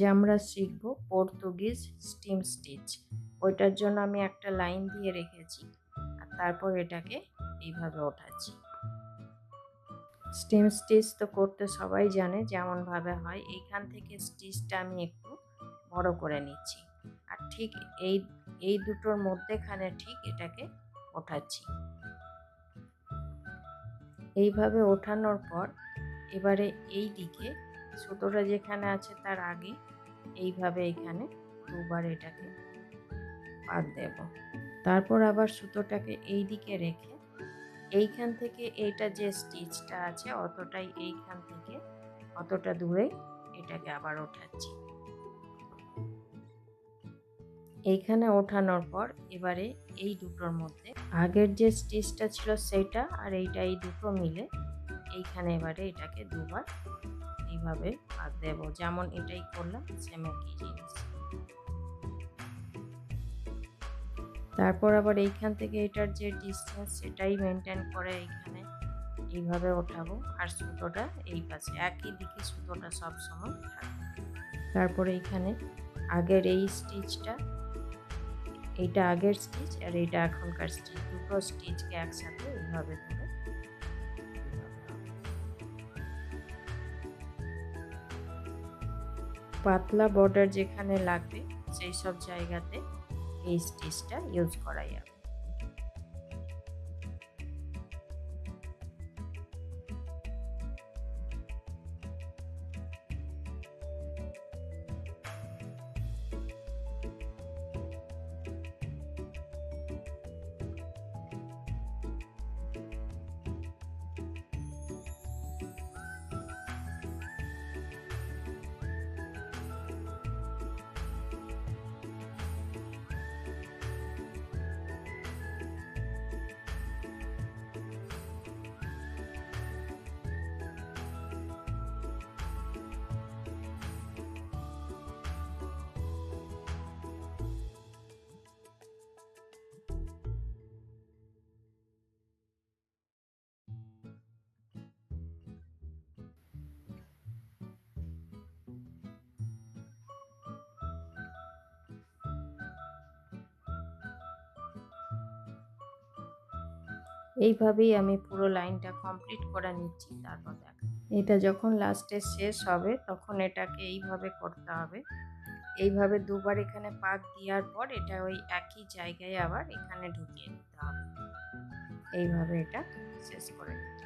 আজ আমরা শিখব পর্তুগিজ স্টিম স্টিচ। ওইটার জন্য আমি একটা লাইন দিয়ে রেখেছি আর তারপর এটাকে এইভাবে ওঠাচ্ছি। স্টিম স্টিচ তো করতে সবাই জানে যেমন ভাবে হয়। এইখান থেকে স্টিচটা আমি একটু বড় করে নিচ্ছি আর ঠিক এই দুটোর মধ্যেখানে ঠিক এটাকে ওঠাচ্ছি। এইভাবে ওঠানোর পর এবারে এই দিকে সুতোটা যেখানে আছে তার আগে এইভাবে এখানে দুবার এটাকে পাক দেব। তারপর আবার সুতোটাকে এই দিকে রেখে এইখান থেকে এইটা যে স্টিচটা আছে অতটাই এইখান থেকে অতটা দূরে এটাকে আবার ওঠাচ্ছি। এইখানে ওঠানোর পর এবারে এই দুটোর মধ্যে আগের যে স্টিচটা ছিল সেটা আর এইটা এই দুটো মিলে এইখানে এবারে এটাকে দুবার এইভাবে পাক দেব, যেমন এটাই করলাম সেম একই জিনিস। তারপর আবার এইখান থেকে এটার যে ডিসটেন্স সেটাই মেনটেন করে এইখানে এইভাবে ওঠাবো আর সুতোটা এই পাশে একই দিকে সুতোটা সব সময় থাকবে। তারপর এইখানে আগের এই স্টিচটা, এইটা আগের স্টিচ আর এইটা এখনকার স্টিচ, দুটো স্টিচকে একসাথে এইভাবে ধরে পাতলা বর্ডার যেখানে লাগবে সেই সব জায়গাতে এই স্টিচটা ইউজ করা যাবে। এইভাবেই আমি পুরো লাইনটা কমপ্লিট করে নিচ্ছি। তারপর দেখা এটা যখন লাস্টে শেষ হবে তখন এটাকে এইভাবে করতে হবে। এইভাবে দুবার এখানে পাক দেওয়ার পর এটা ওই একই জায়গায় আবার এখানে ঢুকিয়ে দিতে হবে। এইভাবে এটা শেষ করে নিচ্ছি।